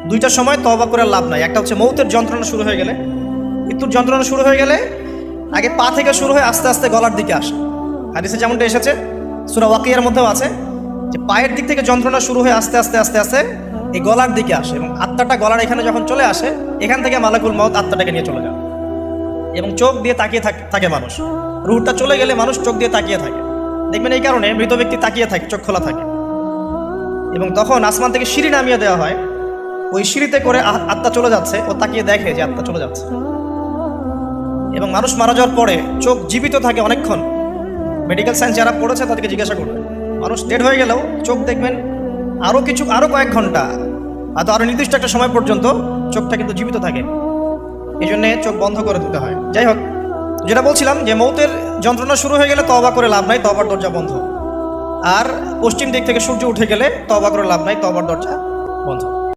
দুইটা সময় তওবা করে লাভ নাই। একটা হচ্ছে মৌতের যন্ত্রণা শুরু হয়ে গেলে, মৃত্যুর যন্ত্রণা শুরু হয়ে গেলে আগে পা থেকে শুরু হয়ে আস্তে আস্তে গলার দিকে আসে। হাদিসে যেমনটা এসেছে, সূরা ওয়াকিয়ার মধ্যেও আছে যে পায়ের দিক থেকে যন্ত্রণা শুরু হয়ে আস্তে আস্তে আস্তে আস্তে এই গলার দিকে আসে, এবং আত্মাটা গলার এখানে যখন চলে আসে, এখান থেকে মালাকুল মউত আত্মাটাকে নিয়ে চলে যায়। এবং চোখ দিয়ে তাকিয়ে থাকে মানুষ, রুহটা চলে গেলে মানুষ চোখ দিয়ে তাকিয়ে থাকে। দেখবেন এই কারণে মৃত ব্যক্তি তাকিয়ে থাকে, চোখ খোলা থাকে। এবং তখন আসমান থেকে সিঁড়ি নামিয়ে দেওয়া হয়, ওই সিঁড়িতে করে আত্মা চলে যাচ্ছে, ও তাকিয়ে দেখে যে আত্মা চলে যাচ্ছে। এবং মানুষ মারা যাওয়ার পরে চোখ জীবিত থাকে অনেকক্ষণ। মেডিকেল সায়েন্স যারা পড়েছে তাদেরকে জিজ্ঞাসা করবে, মানুষ ডেড হয়ে গেলেও চোখ দেখবেন আরও কয়েক ঘন্টা, হয়তো আরও নির্দিষ্ট একটা সময় পর্যন্ত চোখটা কিন্তু জীবিত থাকে। এই জন্যে চোখ বন্ধ করে দিতে হয়। যাই হোক, যেটা বলছিলাম যে মৌতের যন্ত্রণা শুরু হয়ে গেলে তওবা করে লাভ নাই, তওবার দরজা বন্ধ। আর পশ্চিম দিক থেকে সূর্য উঠে গেলে তওবা করে লাভ নাই, তওবার দরজা বন্ধ।